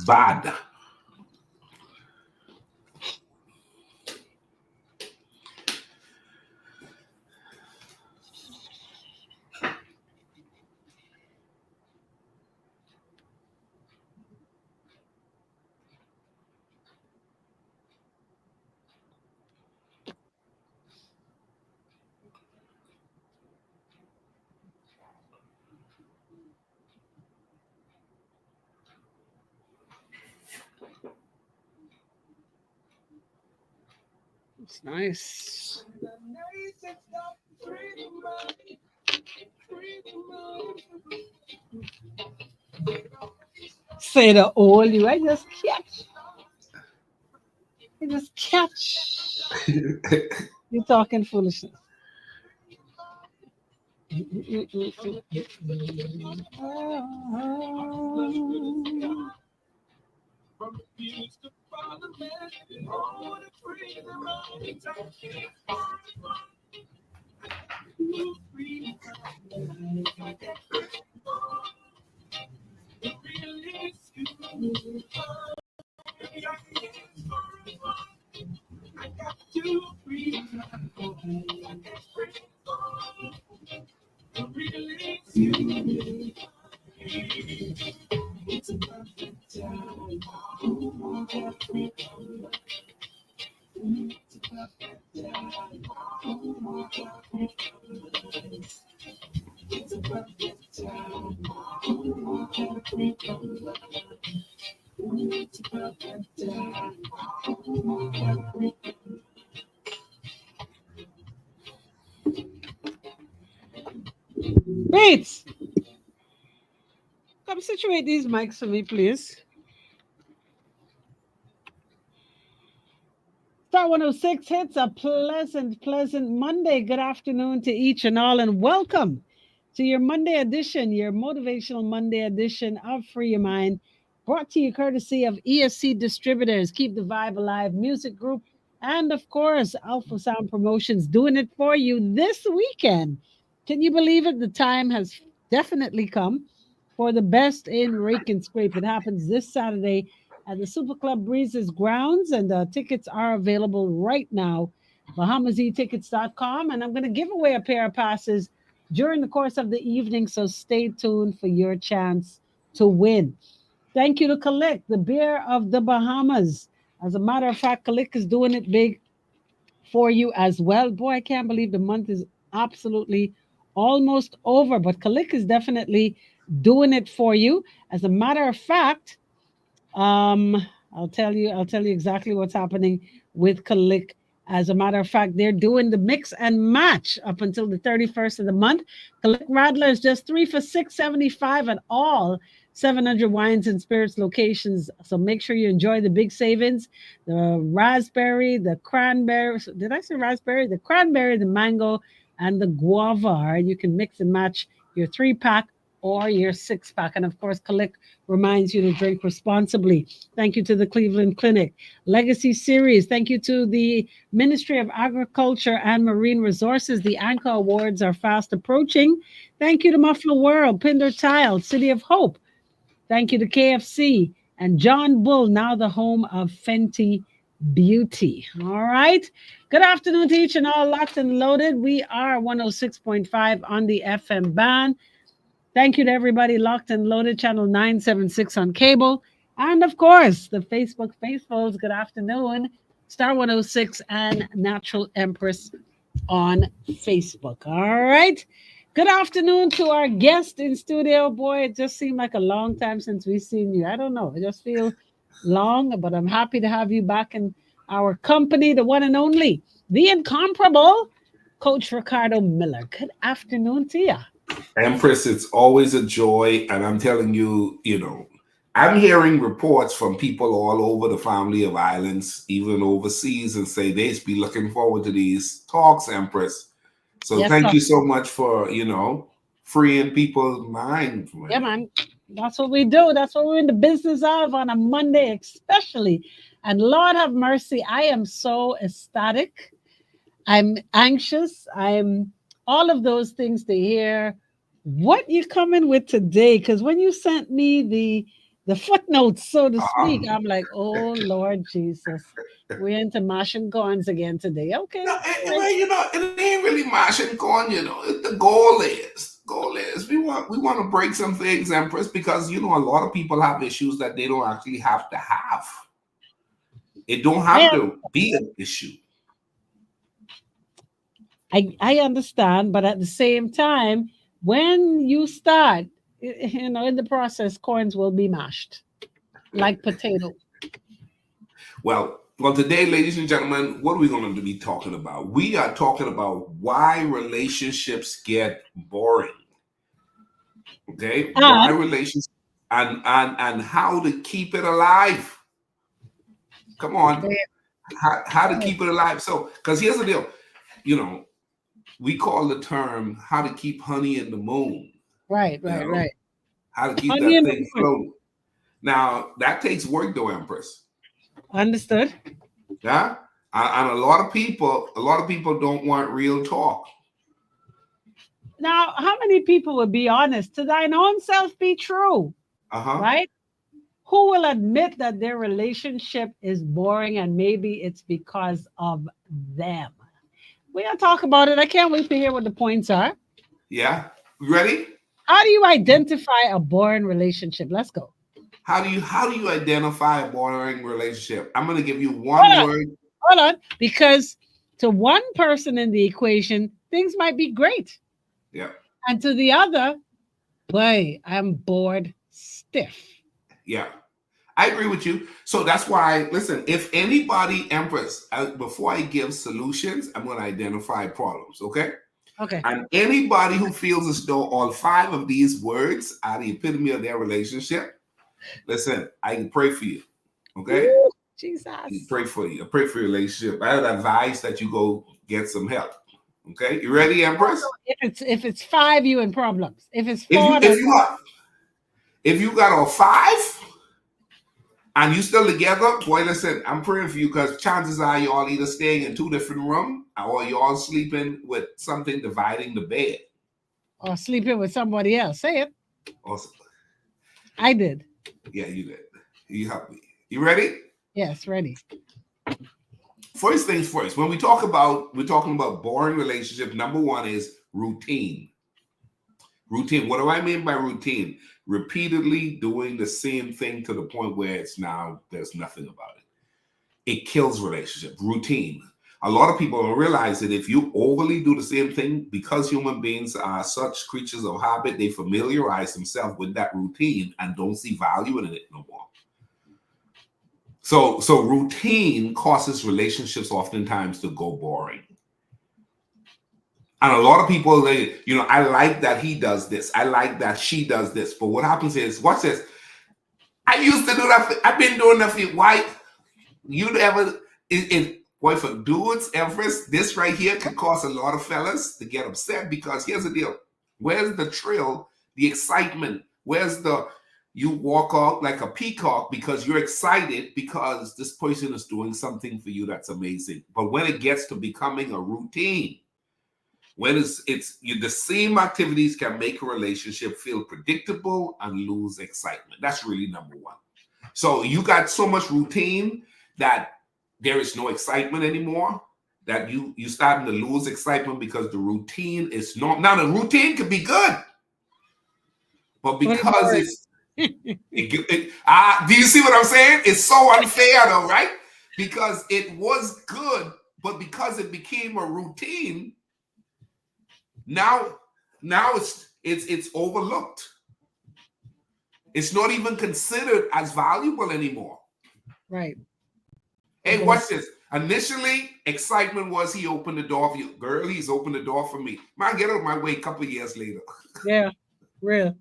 Bad. It's nice. Say the old you, I just catch. I just catch. You're talking foolishness. Bates, come situate these mics for me, please. Star 106 hits a pleasant Monday. Good afternoon to each and all, and welcome to your Monday edition, your motivational Monday edition of Free Your Mind, brought to you courtesy of ESC Distributors, Keep the Vibe Alive Music Group, and of course, Alpha Sound Promotions doing it for you this weekend. Can you believe it? The time has definitely come for the best in Rake and Scrape. It happens this Saturday at the Super Club Breezes grounds, and tickets are available right now. BahamasEtickets.com, and I'm going to give away a pair of passes during the course of the evening, so stay tuned for your chance to win. Thank you to Kalik, the beer of the Bahamas. As a matter of fact, Kalik is doing it big for you as well. Boy, I can't believe the month is absolutely almost over, but Kalik is definitely doing it for you. As a matter of fact, um, I'll tell you exactly what's happening with Kalik. As a matter of fact, they're doing the mix and match up until the 31st of the month. Kalik Radler is just 3 for $6.75 at all 700 wines and spirits locations. So make sure you enjoy the big savings. The raspberry, the cranberry. Did I say raspberry? The cranberry, the mango, and the guava. All right, you can mix and match your 3-pack or your 6-pack. And of course, Kalik reminds you to drink responsibly. Thank you to the Cleveland Clinic. Legacy Series. Thank you to the Ministry of Agriculture and Marine Resources. The Anchor Awards are fast approaching. Thank you to Muffler World, Pinder Tile, City of Hope. Thank you to KFC and John Bull, now the home of Fenty Beauty. All right. Good afternoon to each and all, locked and loaded. We are 106.5 on the FM band. Thank you to everybody locked and loaded, channel 976 on cable. And of course, the Facebook faithfuls, good afternoon. Star 106 and Natural Empress on Facebook. All right. Good afternoon to our guest in studio. Boy, it just seemed like a long time since we've seen you. I don't know. I just feel long, but I'm happy to have you back in our company, the one and only, the incomparable Coach Ricardo Miller. Good afternoon to you. Empress, it's always a joy. And I'm telling you, I'm hearing reports from people all over the family of islands, even overseas, and say they be looking forward to these talks, Empress. So Yes, thank sir. you so much for, freeing people's mind. Yeah, man. That's what we do. That's what we're in the business of on a Monday, especially. And Lord have mercy, I am so ecstatic. I'm anxious. I'm all of those things to hear what you coming with today. Because when you sent me the footnotes, so to speak. Uh-huh. I'm like, oh Lord Jesus, we're into mashing corns again today. Okay, No, all right. well, it ain't really mashing corn. The goal is we want to break some things, Empress, because a lot of people have issues that they don't actually have to have. It don't I have am, to be an issue. I understand, but at the same time, when you start, in the process, corns will be mashed like potato. Well, today, ladies and gentlemen, what are we going to be talking about? We are talking about why relationships get boring. Okay, why And relationships and how to keep it alive. Come on, how to keep it alive. So, because here's the deal, you know, we call the term how to keep honey in the moon. right, You right, know, right. how to keep Honey that in the thing morning. floating. Now that takes work, though, Empress. Understood. Yeah, and a lot of people don't want real talk. Now, how many people would be honest? To thine own self be true, Uh huh. right? Who will admit that their relationship is boring and maybe it's because of them? We're going to talk about it. I can't wait to hear what the points are. Yeah. You ready? How do you identify a boring relationship? Let's go. How do you identify a boring relationship? I'm going to give you one Hold on, word. hold on. Because to one person in the equation, things might be great. Yeah. And to the other, boy, I'm bored stiff. Yeah. I agree with you. So that's why, listen, if anybody, Empress, before I give solutions, I'm going to identify problems, okay? Okay. And anybody who feels as though all five of these words are the epitome of their relationship, listen, I can pray for you, okay? Woo, I can Jesus. pray for you. I pray for your relationship. I would advise that you go get some help, okay? You ready, Empress? If it's five, you in problems. If it's If you four, if then you got if you got a five, and you still together, boy, listen, I'm praying for you because chances are you all either staying in two different rooms or you all sleeping with something dividing the bed. or sleeping with somebody else. Say it. Or, I did. yeah, you did. You help me. You ready? Yes, ready. First things first. When we're talking about boring relationship, number one is routine. Routine. What do I mean by routine? Repeatedly doing the same thing to the point where there's nothing about it. It kills relationship. Routine. A lot of people don't realize that if you overly do the same thing, because human beings are such creatures of habit, they familiarize themselves with that routine and don't see value in it no more. So routine causes relationships oftentimes to go boring. And a lot of people, I like that he does this. I like that she does this. But what happens is, watch this. I used to do that. I've been doing that for you. Why? You ever, boy, for dudes, Everest, this right here could cause a lot of fellas to get upset because here's the deal. Where's the thrill, the excitement? Where's you walk out like a peacock because you're excited because this person is doing something for you that's amazing. But when it gets to becoming a routine, when the same activities can make a relationship feel predictable and lose excitement. That's really number one. So you got so much routine that there is no excitement anymore. That you starting to lose excitement because the routine is not. Now the routine could be good, but What is because boring? do you see what I'm saying? It's so unfair though, right? Because it was good, but because it became a routine, now it's overlooked. It's not even considered as valuable anymore. Right. Hey, Because watch this. Initially, excitement was he opened the door for you. Girl, he's opened the door for me. Man, get out of my way a couple of years later. yeah, real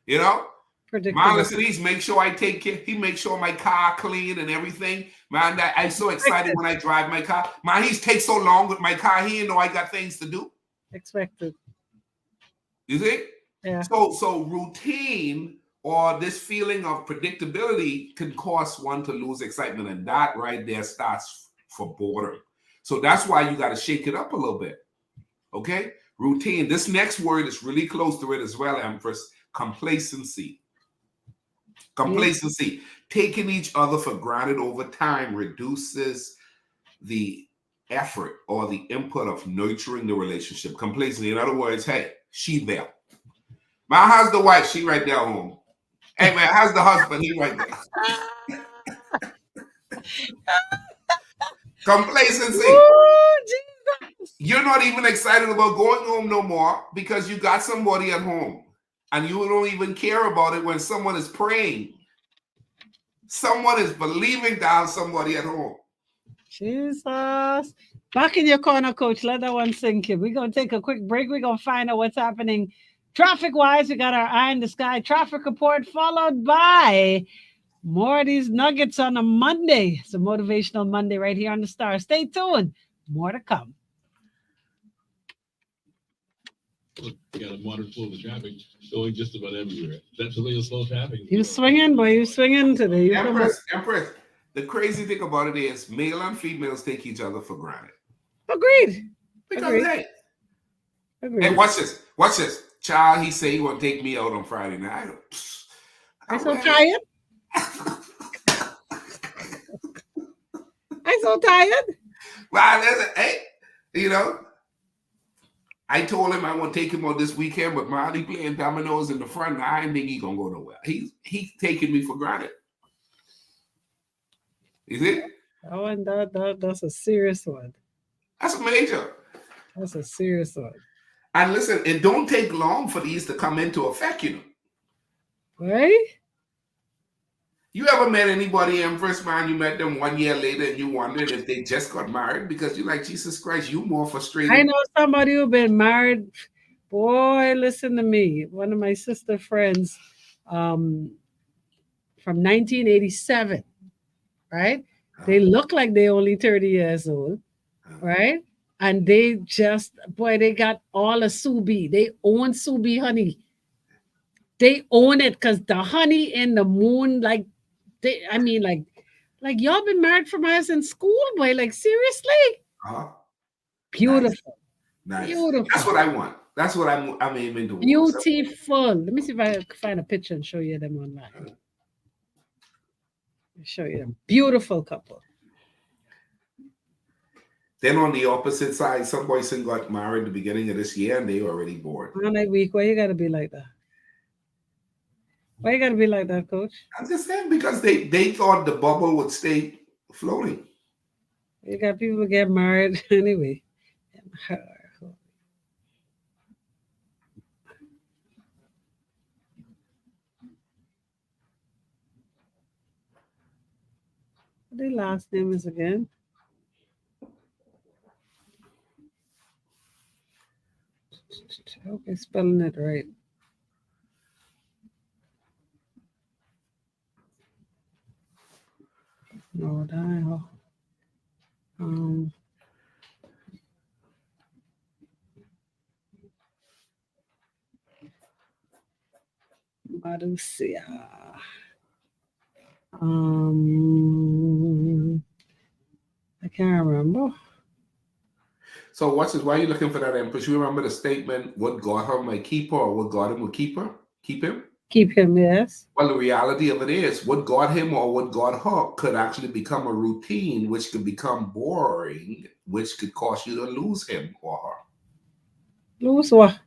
You know? Man, predictable. listen, make sure I take care. He makes sure my car clean and everything. Man, I'm so excited Expected. when I drive my car. Man, he takes so long with my car. He didn't know I got things to do. Expected. You see? Yeah. So routine or this feeling of predictability can cause one to lose excitement. And that right there starts for boredom. So that's why you got to shake it up a little bit. Okay? Routine. This next word is really close to it as well, Empress. Complacency. Complacency. Taking each other for granted over time reduces the effort or the input of nurturing the relationship. Complacency. In other words, hey, she there. Man, how's the wife? She right there home. Hey man, how's the husband? He right there. Complacency. Ooh, Jesus. You're not even excited about going home no more because you got somebody at home. And you don't even care about it when someone is praying. Someone is believing to have somebody at home. Jesus. Back in your corner, coach. Let that one sink in. We're going to take a quick break. We're going to find out what's happening traffic-wise. We got our eye in the sky traffic report, followed by more of these nuggets on a Monday. It's a motivational Monday right here on the Star. Stay tuned. More to come. Look, we got a moderate flow of traffic going just about everywhere. That's the way of slow traffic. You swinging, boy. You swinging today. You Empress, the crazy thing about it is male and females take each other for granted. Agreed. Because Agreed. hey, Agreed. hey, watch this. Watch this. Child, he say he want to take me out on Friday night. I'm so tired. I'm so tired. Well, hey, you know, I told him I want to take him on this weekend, but man, he playing dominoes in the front. And I didn't think he gonna go nowhere. He's taking me for granted. Is it? Oh, and that's a serious one. That's major. That's a serious one. And listen, it don't take long for these to come into effect, you know. Right? You ever met anybody, Empress, man, you met them 1 year later and you wondered if they just got married because you're like, Jesus Christ, you more frustrated. I know somebody who been married. Boy, listen to me. One of my sister friends from 1987, right? They look like they only 30 years old, right? And they just, boy, they got all the Subi. They own Subi honey. They own it because the honey in the moon, like, like y'all been married from us in school, boy. Like, seriously? Beautiful. Nice. Beautiful. That's what I want. That's what I'm aiming to. Beautiful. Let me see if I can find a picture and show you them online. I'll show you them. Beautiful couple. Then on the opposite side, some boys got married at the beginning of this year and they already bored. On that week, why you gotta be like that? Why you gotta be like that, coach? I'm just saying because they thought the bubble would stay floating. You got people get married anyway. What their last name is again? I hope I'm spelling it right. No, that Marusia. I can't remember. So what's this? Why are you looking for that, Empress? You remember the statement, what got her might keep her, or what got him will keep her? Keep him? Keep him, yes. Well, the reality of it is what got him or what got her could actually become a routine, which could become boring, which could cause you to lose him or her. Lose what?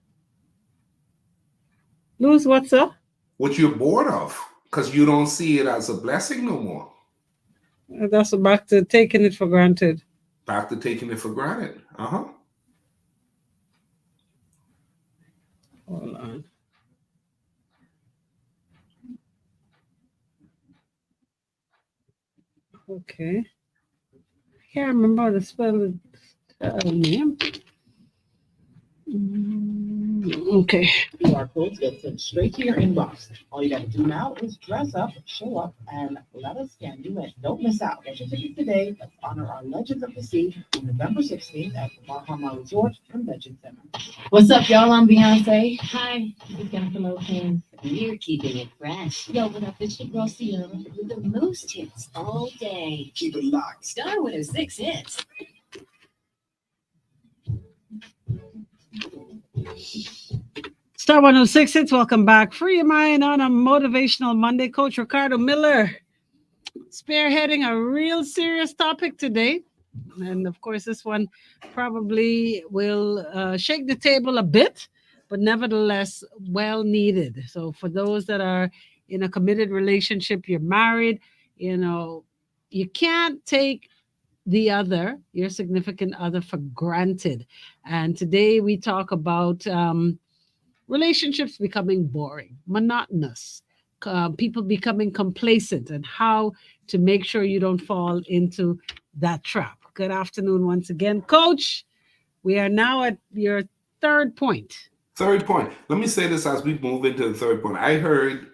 Lose what, sir? What you're bored of, because you don't see it as a blessing no more. That's back to taking it for granted. Back to taking it for granted. Hold on. Okay. I can't remember how to spell the name. Okay. QR codes get sent straight to your inbox. All you got to do now is dress up, show up, and let us scan you in. Don't miss out. Get your tickets today. Let's honor our Legends of the Sea on November 16th at the Bahama Resort Convention Center. What's up, y'all? I'm Beyonce. Hi, it's Jennifer Lopez. You're keeping it fresh. Yo, what up? It's your girl Sierra with the most hits all day. Keep it locked. Star with her 6 hits. Star 106, welcome back. Free your mind on a motivational Monday. Coach Ricardo Miller spearheading a real serious topic today. And of course, this one probably will shake the table a bit, but nevertheless, well needed. So, for those that are in a committed relationship, you're married, you know, you can't take your significant other, for granted. And today we talk about relationships becoming boring, monotonous, people becoming complacent, and how to make sure you don't fall into that trap. Good afternoon once again, Coach. We are now at your third point. Third point. Let me say this as we move into the third point. I heard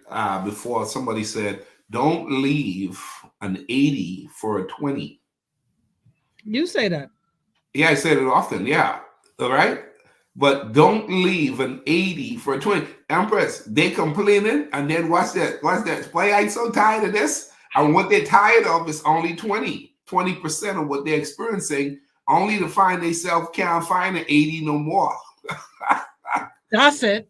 before somebody said, don't leave an 80 for a 20. You say that. Yeah, I said it often. Yeah. All right. But don't leave an 80 for a 20. Empress, they complaining, and then watch that. Watch that. Why I so tired of this? And what they're tired of is only 20% of what they're experiencing, only to find themselves can't find an 80 no more. That's it.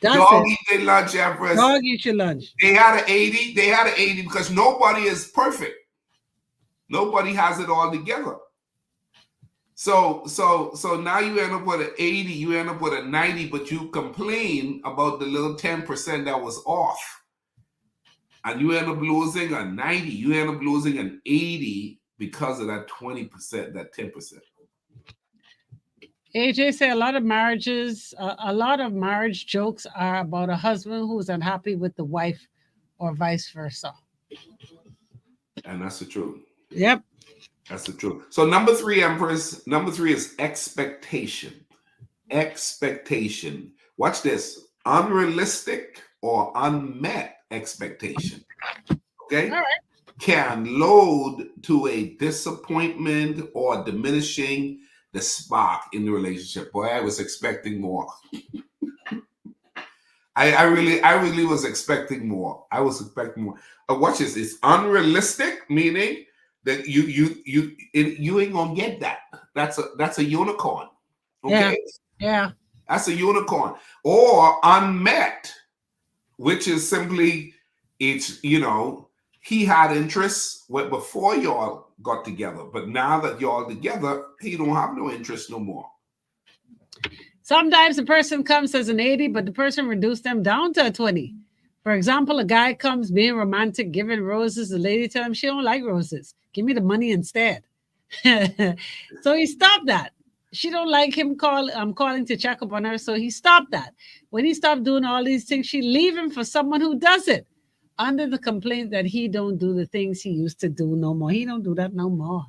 Dog eat their lunch, Empress. Dog eat your lunch. They had an 80. They had an 80 because nobody is perfect. Nobody has it all together. So now you end up with an 80, you end up with a 90, but you complain about the little 10% that was off. And you end up losing a 90, you end up losing an 80 because of that 20%, that 10%. AJ say a lot of marriage jokes are about a husband who's unhappy with the wife or vice versa. And that's the truth. Yep. That's the truth. So number 3, Empress, number 3 is expectation. Expectation. Watch this. Unrealistic or unmet expectation. Okay? All right. Can load to a disappointment or diminishing the spark in the relationship. Boy, I was expecting more. I really was expecting more. I was expecting more. Watch this. It's unrealistic, meaning that you ain't gonna get that. That's a unicorn. Okay. Yeah. That's a unicorn. Or unmet, which is simply it's he had interests before y'all got together, but now that y'all together, he don't have no interest no more. Sometimes the person comes as an 80, but the person reduced them down to a 20. For example, a guy comes being romantic, giving roses. The lady tells him she don't like roses. Give me the money instead. So he stopped that. She don't like him calling to check up on her. So he stopped that. When he stopped doing all these things, she leave him for someone who does it, under the complaint that he don't do the things he used to do no more. He don't do that no more.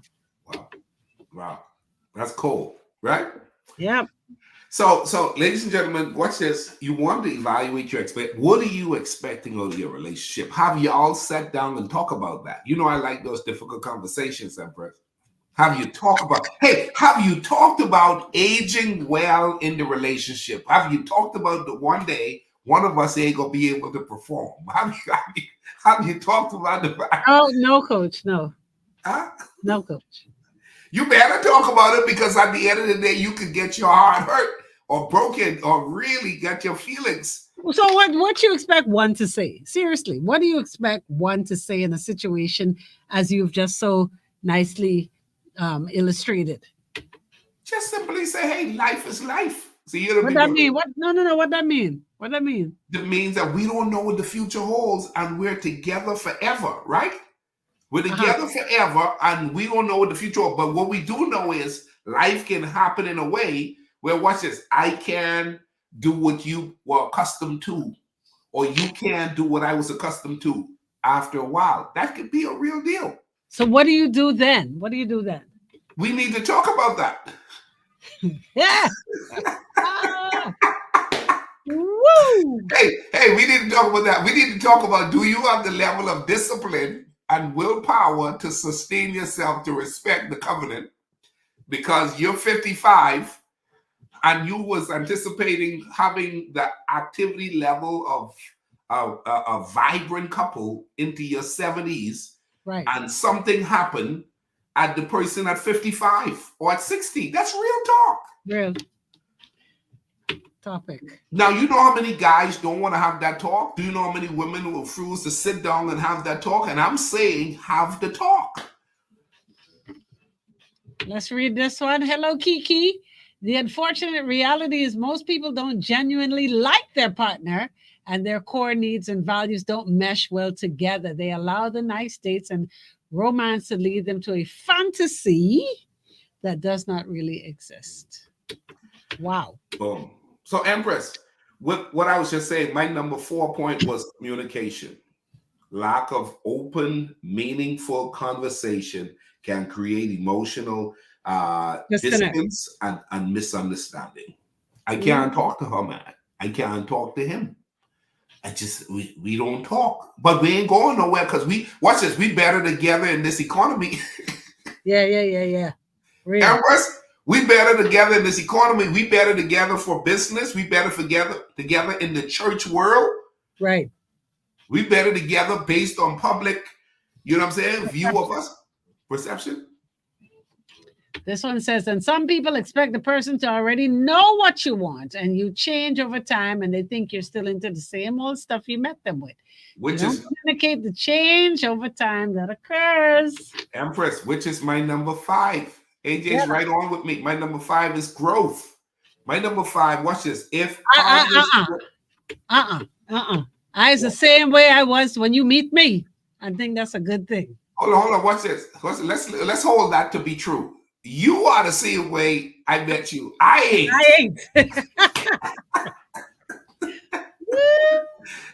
Wow. That's cool, right? Yep. So, ladies and gentlemen, watch this. You want to evaluate your what are you expecting of your relationship? Have you all sat down and talk about that? I like those difficult conversations, Empress. Have you talked about aging well in the relationship? Have you talked about the one day one of us ain't gonna be able to perform? Have you talked about the fact? Oh, no, Coach, no. Huh? No, Coach. You better talk about it, because at the end of the day, you could get your heart hurt or broken or really get your feelings. So what you expect one to say? Seriously, what do you expect one to say in a situation as you've just so nicely illustrated? Just simply say, hey, life is life. See, what that mean? What? No. What that mean? What that mean? It means that we don't know what the future holds, and we're together forever, right? We're together forever, and we don't know what the future holds. But what we do know is life can happen in a way where, watch this, I can do what you were accustomed to, or you can't do what I was accustomed to after a while. That could be a real deal. So what do you do then? We need to talk about that. Yeah. Woo! Hey, we need to talk about that. We need to talk about, do you have the level of discipline and willpower to sustain yourself to respect the covenant? Because you're 55 and you was anticipating having the activity level of a vibrant couple into your 70s, right? And something happened at the person at 55 or at 60. That's real talk. Real. topic. Now, you know how many guys don't want to have that talk? Do you know how many women will refuse to sit down and have that talk? And I'm saying, have the talk. Let's read this one. Hello, Kiki. The unfortunate reality is most people don't genuinely like their partner, and their core needs and values don't mesh well together. They allow the nice dates and romance to lead them to a fantasy that does not really exist. Wow. Boom. So, Empress, what I was just saying, my number 4 point was communication. Lack of open, meaningful conversation can create emotional distance and misunderstanding. I can't talk to her, man. I can't talk to him. We don't talk, but we ain't going nowhere because watch this. We better together in this economy. Yeah. Really. Empress, we better together in this economy. We better together for business. We better together in the church world. Right. We better together based on public, you know what I'm saying, view of us, perception. This one says, and some people expect the person to already know what you want, and you change over time, and they think you're still into the same old stuff you met them with. Which you is don't communicate the change over time that occurs. Empress, which is my number 5. AJ's right on with me. My number 5 is growth. My number 5, watch this. If I was the same way I was when you meet me. I think that's a good thing. Hold on. Watch this. Let's hold that to be true. You are the same way I met you. I ain't.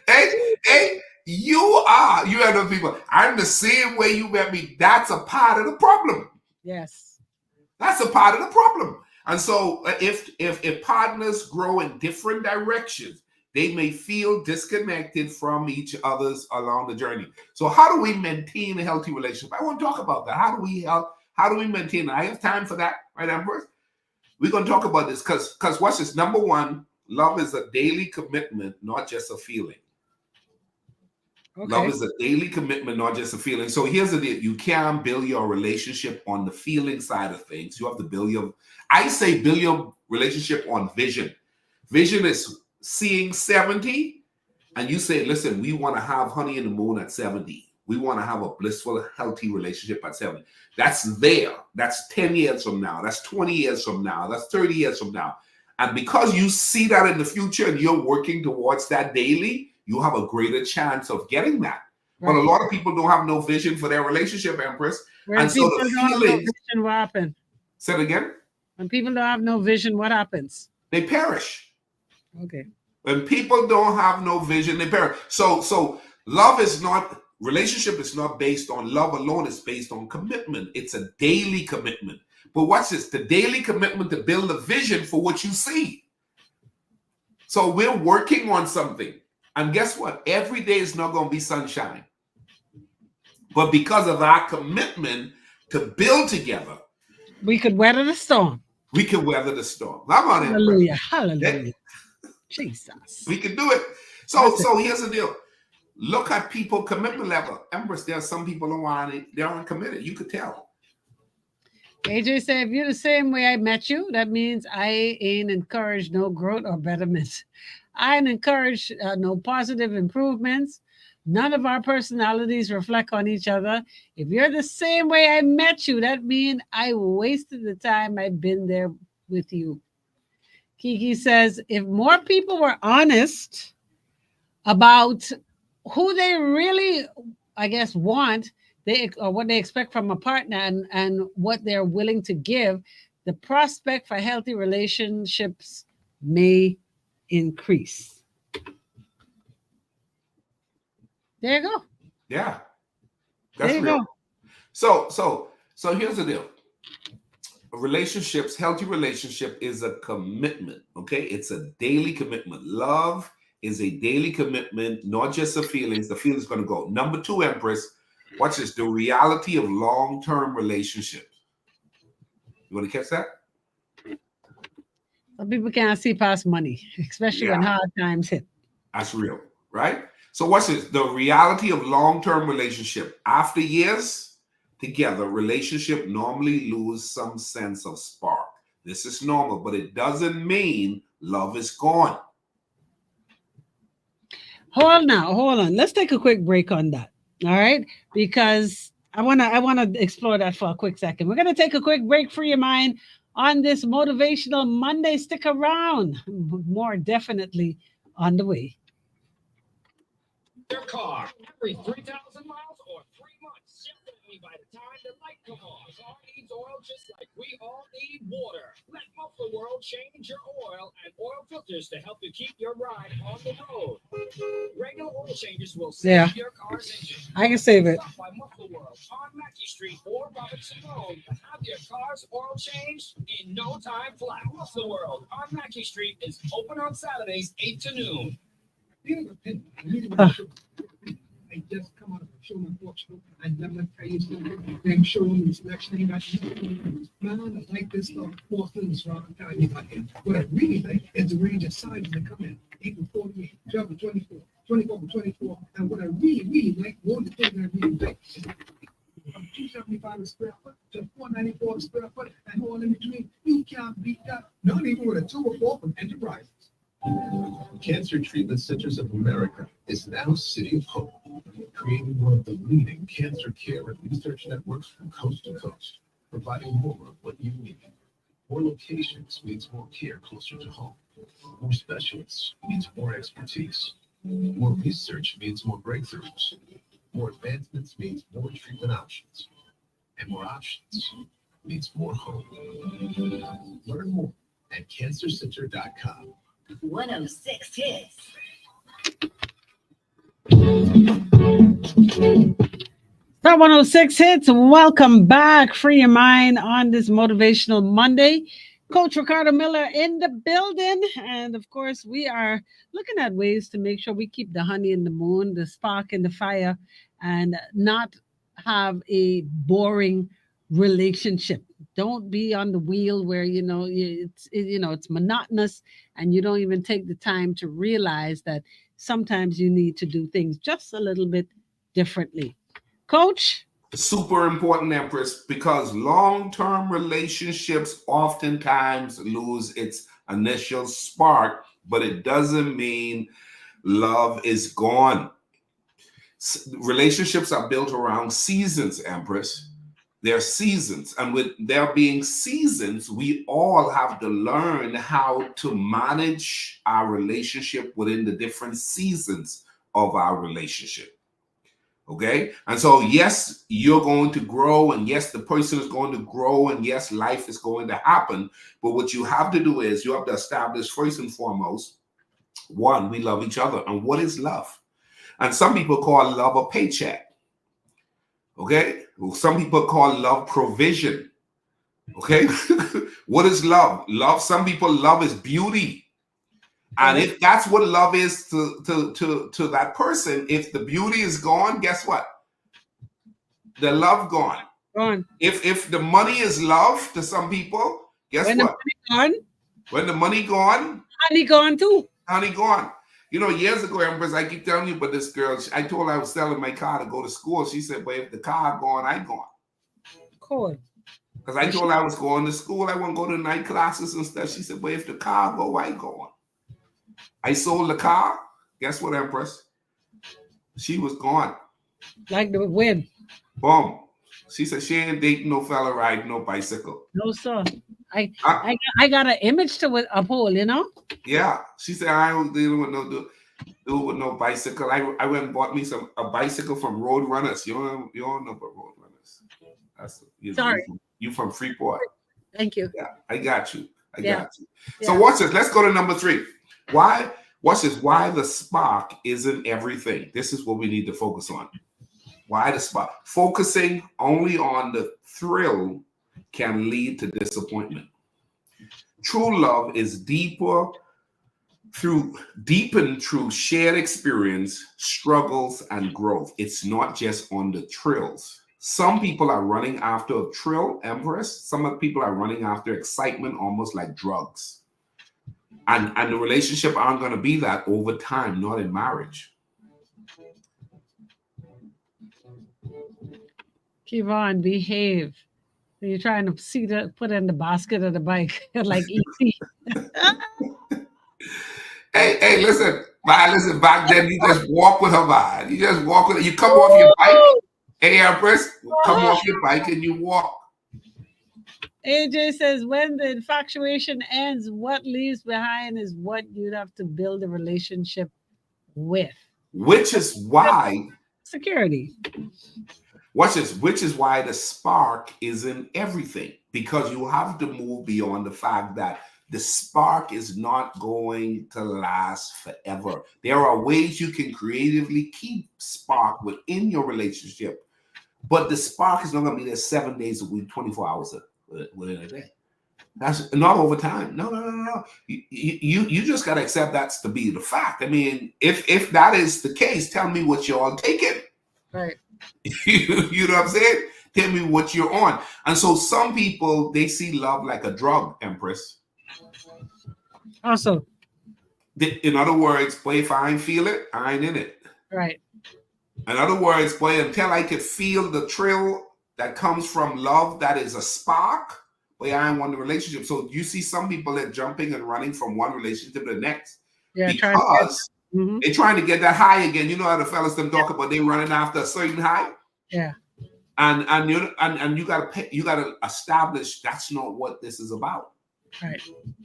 hey, you are. You have those people. I'm the same way you met me. That's a part of the problem. Yes. That's a part of the problem. And so if partners grow in different directions, they may feel disconnected from each other's along the journey. So how do we maintain a healthy relationship? I want to talk about that. How do we maintain it? I have time for that, right, Amber? We're going to talk about this because watch this. Number 1, love is a daily commitment, not just a feeling. Okay. Love is a daily commitment, not just a feeling. So here's the deal. You can't build your relationship on the feeling side of things. You have to build your relationship on vision. Vision is seeing 70, and you say, listen, we want to have honey in the moon at 70. We want to have a blissful, healthy relationship at 70. That's there. That's 10 years from now. That's 20 years from now. That's 30 years from now. And because you see that in the future and you're working towards that daily, you have a greater chance of getting that. Right. But a lot of people don't have no vision for their relationship, Empress. And so the feelings, what happens? Say it again. When people don't have no vision, what happens? They perish. Okay. When people don't have no vision, they perish. So love is not, relationship is not based on love alone. It's based on commitment. It's a daily commitment. But watch this, the daily commitment to build a vision for what you see. So we're working on something. And guess what? Every day is not going to be sunshine. But because of our commitment to build together, we could weather the storm. We can weather the storm. Come on, hallelujah, hallelujah. Jesus. We can do it. So here's the deal. Look at people commitment level. Empress, there are some people who they aren't committed. You could tell. AJ said, if you're the same way I met you, that means I ain't encouraged no growth or betterment. I ain't encouraged no positive improvements. None of our personalities reflect on each other. If you're the same way I met you, that means I wasted the time I've been there with you. Kiki says, if more people were honest about who they really, I guess, want, or what they expect from a partner and what they're willing to give, the prospect for healthy relationships may increase. There you go. Yeah. That's there you real. Go. So here's the deal. Relationships, healthy relationship is a commitment, okay? It's a daily commitment. Love is a daily commitment, not just the feelings. The feelings going to go. Number 2, Empress, watch this, the reality of long-term relationships. You want to catch that? Some people can't see past money, especially when hard times hit. That's real, right? So watch this, the reality of long-term relationship. After years together, relationship normally lose some sense of spark. This is normal, but it doesn't mean love is gone. Hold on. Let's take a quick break on that. All right, because I wanna explore that for a quick second. We're gonna take a quick break for your mind on this motivational Monday. Stick around. More definitely on the way. Your car every 3,000 miles or 3 months. Definitely by the time the light comes on. Car needs oil just like we all need water. Let Muffler World change your oil and oil filters to help you keep your ride on the road. Regular oil changes will save your car's engine. I can save it. Stop by Muffler World on Mackey Street or Robertson Road to have your car's oil changed in no time flat. Muffler World on Mackey Street is open on Saturdays 8 to noon. I just come out of a show in Portugal, and let me tell you something. Them showrooms, next thing I man, I like this stuff. Portland is around the time you got here. What I really like is the range of sizes that come in. 8 and 48, 12 and 24, 24 and 24. And what I really like, one of the things I really like, from 275 a square foot to 494 a square foot, and all in between, you can't beat that. Not even with a 2 or 4 from Enterprises. Cancer Treatment Centers of America is now City of Hope, creating one of the leading cancer care and research networks from coast to coast, providing more of what you need. More locations means more care closer to home. More specialists means more expertise. More research means more breakthroughs. More advancements means more treatment options. And more options means more hope. Learn more at cancercenter.com. 106 hits. Star 106 hits. Welcome back. Free your mind on this motivational Monday. Coach Ricardo Miller in the building. And of course, we are looking at ways to make sure we keep the honey in the moon, the spark in the fire, and not have a boring relationship. Don't be on the wheel where it's monotonous and you don't even take the time to realize that sometimes you need to do things just a little bit differently. Coach? Super important, Empress, because long-term relationships oftentimes lose its initial spark, but it doesn't mean love is gone. Relationships are built around seasons, Empress. They're seasons. And with there being seasons, we all have to learn how to manage our relationship within the different seasons of our relationship. Okay? And so, yes, you're going to grow, and yes, the person is going to grow, and yes, life is going to happen. But what you have to do is you have to establish, first and foremost, one, we love each other. And what is love? And some people call love a paycheck. Okay? Some people call love provision. Okay? What is love? Love, some people love is beauty. And if that's what love is to that person, if the beauty is gone, guess what? The love gone. Gone. If the money is love to some people, guess when what? The money gone, when the money gone, honey gone too. Honey gone. You know, years ago, Empress, I keep telling you about this girl. I told her I was selling my car to go to school. She said, well, if the car gone, I gone. Cool. Because I told her I was going to school. I wouldn't go to night classes and stuff. She said, well, if the car go, I go. I sold the car. Guess what, Empress? She was gone. Like the wind. Boom. She said she ain't dating no fella riding no bicycle. No, sir. I got an image to uphold, you know? Yeah. She said, I don't deal with no bicycle. I went and bought me a bicycle from Road Runners. You don't know about Road Runners. Sorry. You from Freeport. Thank you. Yeah, I got you. Yeah. So watch this. Let's go to number 3. Watch this. Why the spark isn't everything. This is what we need to focus on. Why the spark? Focusing only on the thrill can lead to disappointment. True love is deepened through shared experience, struggles, and growth. It's not just on the thrills. Some people are running after a thrill, Empress. Some people are running after excitement, almost like drugs. And the relationship aren't going to be that over time, not in marriage. Keep on, behave. You're trying to put in the basket of the bike like E.T. Hey, listen, man, listen, back then you just walk with her, man. You just walk with her. You come off your bike. Hey, Empress, come off your bike and you walk. AJ says, when the infatuation ends, what leaves behind is what you'd have to build a relationship with. Which is why, Security. watch this, which is why the spark is in everything. Because you have to move beyond the fact that the spark is not going to last forever. There are ways you can creatively keep spark within your relationship, but the spark is not going to be there 7 days a week, 24 hours within a day. That's not over time. No. You just got to accept that's to be the fact. I mean, if that is the case, tell me what you're all taking. Right. You know what I'm saying? Tell me what you're on. And so some people, they see love like a drug, Empress. Also, In other words, boy, if I ain't feel it, I ain't in it. right. In other words, boy, until I could feel the thrill that comes from love, that is a spark, boy, I ain't want the relationship. So you see some people that jumping and running from one relationship to the next Yeah, because Mhm. they're trying to get that high again. You know how the fellas them talk about they running after a certain high? Yeah. And you gotta establish that's not what this is about. Right.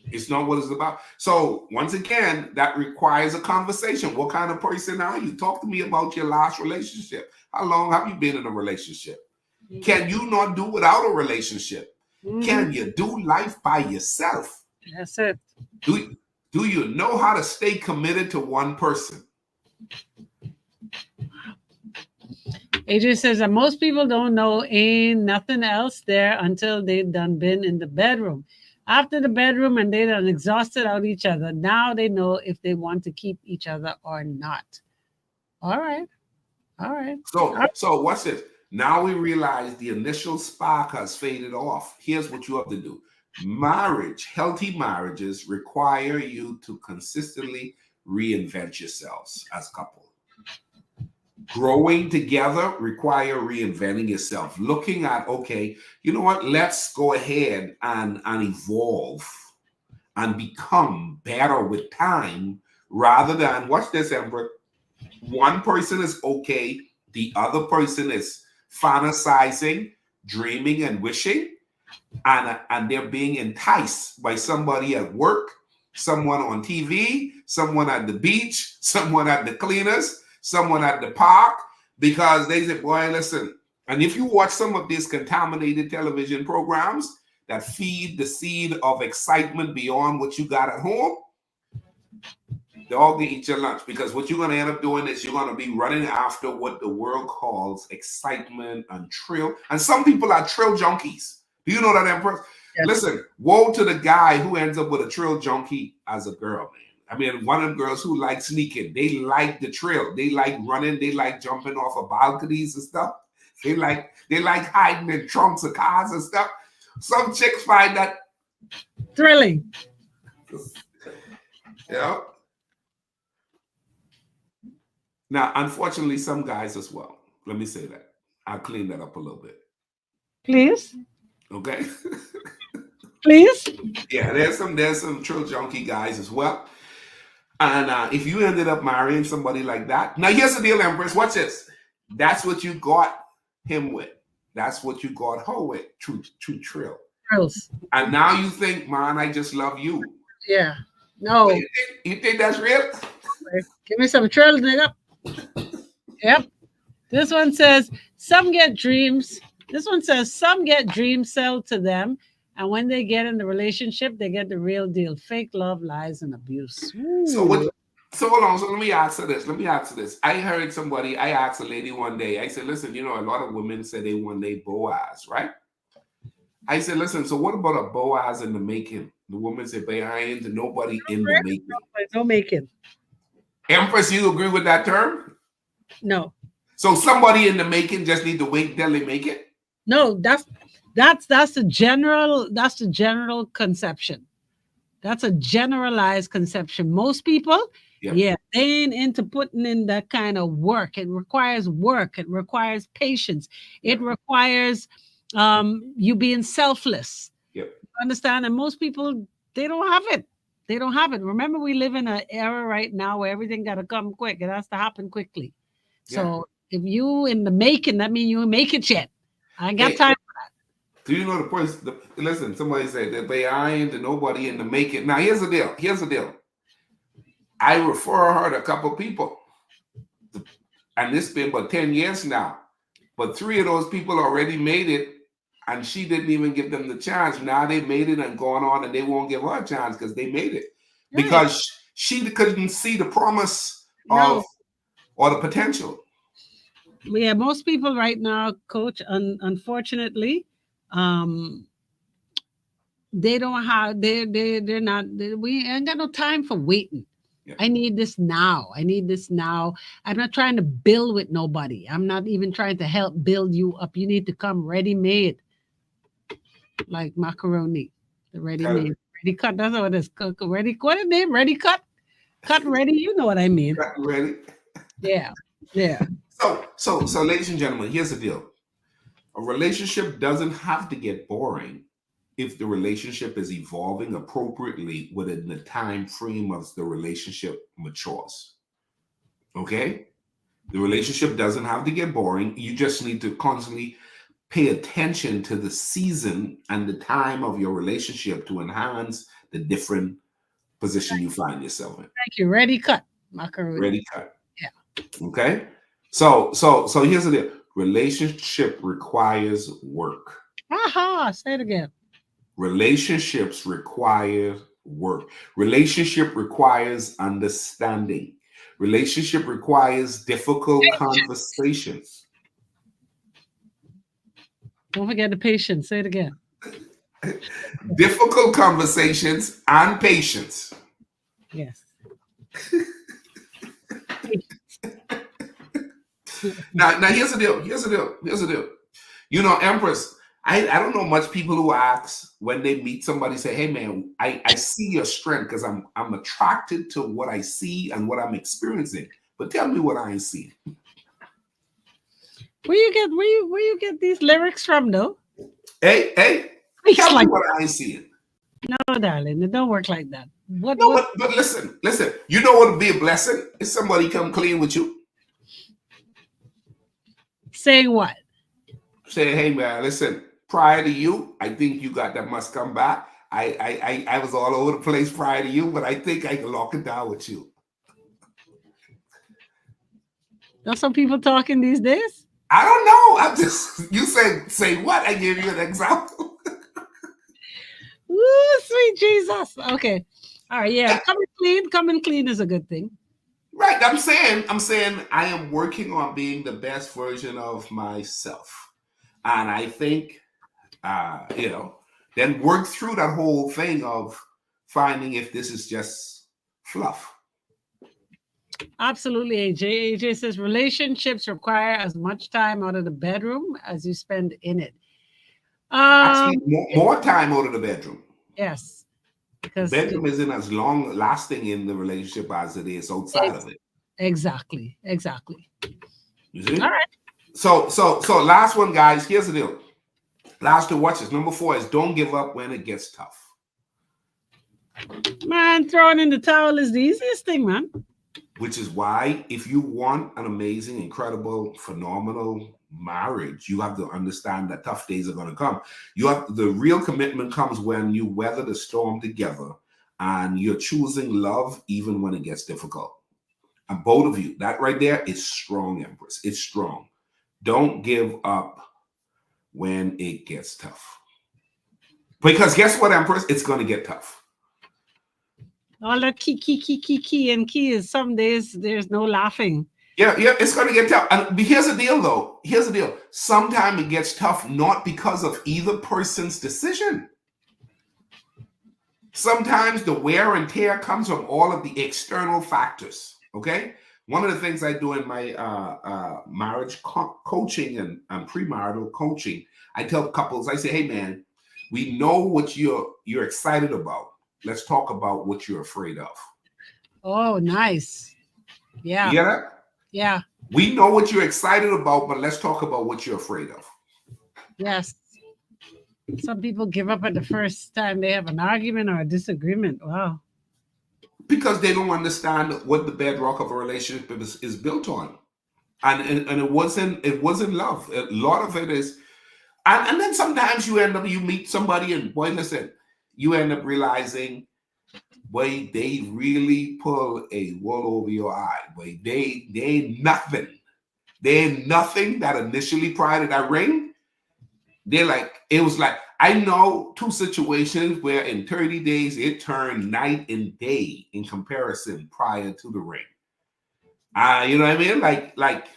It's not what it's about. So once again, that requires a conversation. What kind of person are you? Talk to me about your last relationship. How long have you been in a relationship? Can you not do without a relationship? Mhm. Can you do life by yourself? That's it. Do you know how to stay committed to one person? AJ says that most people don't know ain't nothing else there until they done been in the bedroom. After the bedroom and they done exhausted out each other, now they know if they want to keep each other or not. All right. So what's this? Now we realize the initial spark has faded off. Here's what you have to do. Healthy marriages require you to consistently reinvent yourselves as a couple. Growing together require reinventing yourself. Looking at, okay, you know what? Let's go ahead and evolve and become better with time rather than, watch this, Ember. One person is okay. The other person is fantasizing, dreaming, and wishing. And they're being enticed by somebody at work, someone on TV, someone at the beach, someone at the cleaners, someone at the park, because they say, boy, listen. And if you watch some of these contaminated television programs that feed the seed of excitement beyond what you got at home, they all gonna eat your lunch, because what you're gonna end up doing is you're gonna be running after what the world calls excitement and thrill. And some people are thrill junkies. Do you know that, Empress? Yes. Listen, woe to the guy who ends up with a thrill junkie as a girl, man. I mean, one of them girls who like sneaking, they like the thrill. They like running. They like jumping off of balconies and stuff. They like hiding in trunks of cars and stuff. Some chicks find that Thrilling. Yeah. Now, unfortunately, some guys as well. Let me say that. I'll clean that up a little bit. Please. Okay. Please. Yeah, there's some trill junkie guys as well. And if you ended up marrying somebody like that, now here's the deal, Empress. Watch this. That's what you got him with. That's what you got her with. True trill. Thrills. And now you think, man, I just love you. Yeah. No. Well, you think that's real? Give me some thrills, nigga. Yep. This one says some get dreams. This one says some get dreams sold to them, and when they get in the relationship, they get the real deal. Fake love, lies, and abuse. So hold on. So let me answer this. I heard somebody, I asked a lady one day, I said, listen, you know, a lot of women say they want a Boaz, right? I said, listen, so what about a Boaz in the making? The woman said, babe, I ain't into nobody in the making. No making. Empress, you agree with that term? No. So somebody in the making just need to wait till they make it? No, that's the general conception. That's a generalized conception. Most people, yeah, they ain't into putting in that kind of work. It requires work. It requires patience. It requires you being selfless. Yep. Understand? And most people, they don't have it. They don't have it. Remember, we live in an era right now where everything got to come quick. It has to happen quickly. So if you in the making, that means you ain't make it yet. I ain't got time for that. Do you know the person? Listen, somebody said that they ain't nobody in the making. Now, here's the deal. Here's the deal. I refer her to a couple people, and this been about 10 years now. But 3 of those people already made it, and she didn't even give them the chance. Now they made it and gone on, and they won't give her a chance because they made it. Right. Because she couldn't see the promise of or the potential. Yeah, most people right now, Coach, unfortunately, they don't have they're not we ain't got no time for waiting. I need this now. I need this now. I'm not trying to build with nobody. I'm not even trying to help build you up. You need to come ready made, like macaroni, the ready made, ready cut. That's what it is. Cook ready. What is name? Ready cut. Cut ready. You know what I mean. Cut ready. Yeah. So, ladies and gentlemen, here's the deal. A relationship doesn't have to get boring if the relationship is evolving appropriately within the time frame of the relationship matures. Okay? The relationship doesn't have to get boring. You just need to constantly pay attention to the season and the time of your relationship to enhance the different position you find yourself in. Thank you. Ready cut. Macaroni. Ready cut. Yeah. Okay? So here's the deal. Relationship requires work. Aha, say it again. Relationships require work. Relationship requires understanding. Relationship requires difficult conversations. Don't forget the patience. Say it again. Difficult conversations and patience. Yes. Now here's the deal. You know, Empress, I don't know much people who ask when they meet somebody, say, hey man, I see your strength because I'm attracted to what I see and what I'm experiencing. But tell me what I ain't seeing. Where you get these lyrics from though? Hey, tell me what I ain't seeing. No, darling, it don't work like that. But listen. You know what would be a blessing if somebody come clean with you? Saying what? Say, hey man, listen, prior to you, I think you got that must come back. I was all over the place prior to you, but I think I can lock it down with you. That's some people talking these days? I don't know. I'm just, you say what? I gave you an example. Ooh, sweet Jesus. Okay. All right, yeah. Coming clean is a good thing. Right. I'm saying I am working on being the best version of myself. And I think, then work through that whole thing of finding if this is just fluff. Absolutely, AJ. AJ says relationships require as much time out of the bedroom as you spend in it. Actually, more time out of the bedroom. Yes. Because bedroom isn't as long lasting in the relationship as it is outside of it. Exactly. You see? All right. So last one, guys. Here's the deal. Last two watches. Number 4 is don't give up when it gets tough. Man, throwing in the towel is the easiest thing, man. Which is why if you want an amazing, incredible, phenomenal marriage, you have to understand that tough days are going to come. The real commitment comes when you weather the storm together and you're choosing love even when it gets difficult. And both of you, that right there is strong, Empress. It's strong. Don't give up when it gets tough. Because guess what, Empress? It's going to get tough. All that key, and key is some days there's no laughing. Yeah, it's going to get tough. And here's the deal, though. Sometimes it gets tough not because of either person's decision. Sometimes the wear and tear comes from all of the external factors, okay? One of the things I do in my marriage coaching and premarital coaching, I tell couples, I say, hey, man, we know what you're excited about. Let's talk about what you're afraid of. Oh, nice. Yeah. You get that? Yeah. We know what you're excited about, but let's talk about what you're afraid of. Yes. Some people give up at the first time they have an argument or a disagreement. Wow. because they don't understand what the bedrock of a relationship is built on. And it wasn't love. A lot of it is, and then sometimes you meet somebody and boy, listen, you end up realizing, boy, they really pull a wool over your eye. Boy, they ain't nothing. They ain't nothing that initially prior to that ring. They're like, it was like, I know 2 situations where in 30 days it turned night and day in comparison prior to the ring. You know what I mean? Like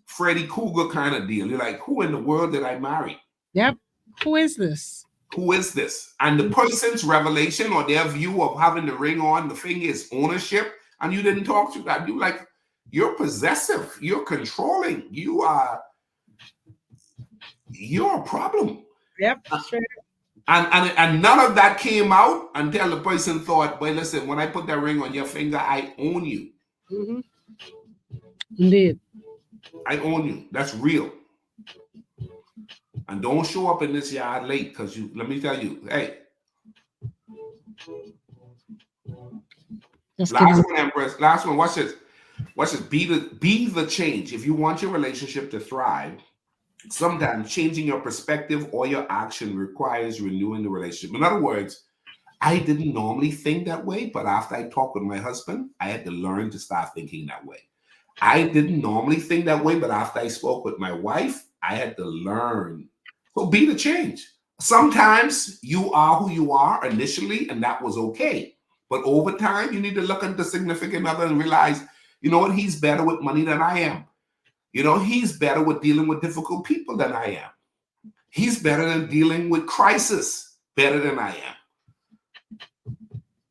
Freddy Krueger kind of deal. You're like, who in the world did I marry? Yep. Who is this? Who is this? And the person's revelation or their view of having the ring on the finger is ownership. And you didn't talk to that. You like, you're possessive. You're controlling. You're a problem. Yep. Straight And none of that came out until the person thought, well, listen, when I put that ring on your finger, I own you. Mm-hmm. Indeed. I own you. That's real. And don't show up in this yard late because let me tell you, hey. Last one, Empress. Last one. Watch this. Watch this. Be the change. If you want your relationship to thrive, sometimes changing your perspective or your action requires renewing the relationship. In other words, I didn't normally think that way, but after I talked with my husband, I had to learn to start thinking that way. I didn't normally think that way, but after I spoke with my wife, I had to learn. So be the change. Sometimes you are who you are initially, and that was okay. But over time, you need to look at the significant other and realize, you know what, he's better with money than I am. You know, he's better with dealing with difficult people than I am. He's better than dealing with crisis better than I am.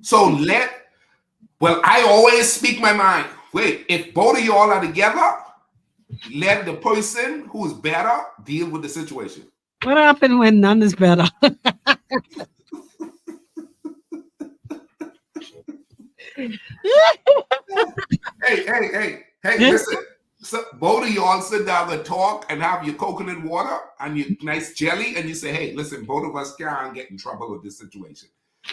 So I always speak my mind. Wait, if both of y'all are together, let the person who's better deal with the situation. What happened when none is better? Hey, listen. So both of y'all sit down and talk and have your coconut water and your nice jelly, and you say, hey, listen, both of us can't get in trouble with this situation.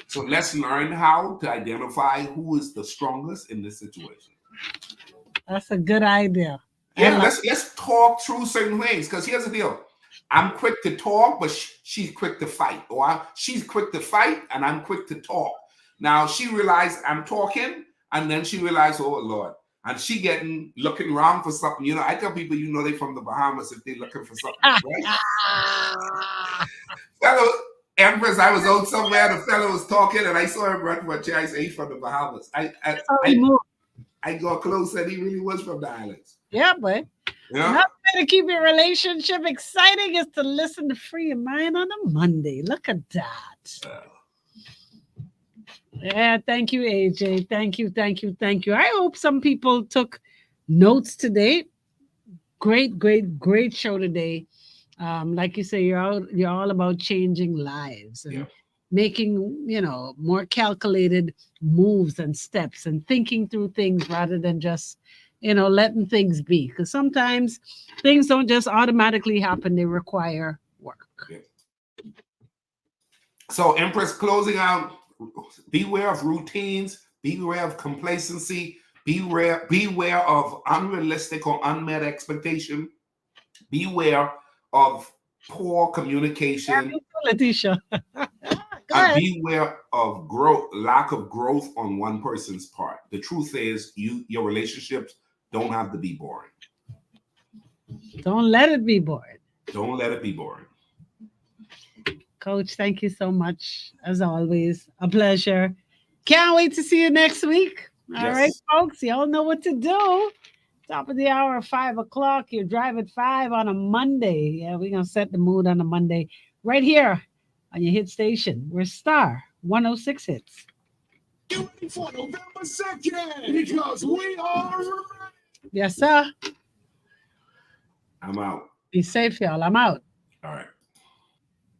So let's learn how to identify who is the strongest in this situation. That's a good idea. Yeah, let's talk through certain things. Because here's the deal. I'm quick to talk, but she's quick to fight. Or she's quick to fight, and I'm quick to talk. Now, she realized I'm talking, and then she realized, oh, Lord. And she looking around for something. You know, I tell people, you know, they from the Bahamas if they're looking for something. Right? Fellow Empress, I was out somewhere. The fellow was talking, and I saw him run for a chair. I said, he's from the Bahamas. I got close, and he really was from the islands. Yeah, but another way to keep your relationship exciting is to listen to Free Your Mind on a Monday. Look at that. Yeah, thank you, AJ. Thank you. I hope some people took notes today. Great show today. Like you say, you're all about changing lives and making, more calculated moves and steps and thinking through things rather than just, letting things be. Because sometimes things don't just automatically happen. They require work. Yeah. So, Empress, closing out, beware of routines, beware of complacency, beware of unrealistic or unmet expectation, beware of poor communication, Letitia. and beware of lack of growth on one person's part. The truth is, your relationships don't have to be boring. Don't let it be boring. Don't let it be boring. Coach, thank you so much. As always, a pleasure. Can't wait to see you next week. All right, folks, y'all know what to do. Top of the hour, 5 o'clock. You drive at 5 on a Monday. Yeah, we're going to set the mood on a Monday right here on your hit station. We're Star 106 Hits. Get ready for November 2nd because we are ready. Yes, sir. I'm out. Be safe, y'all. I'm out. All right.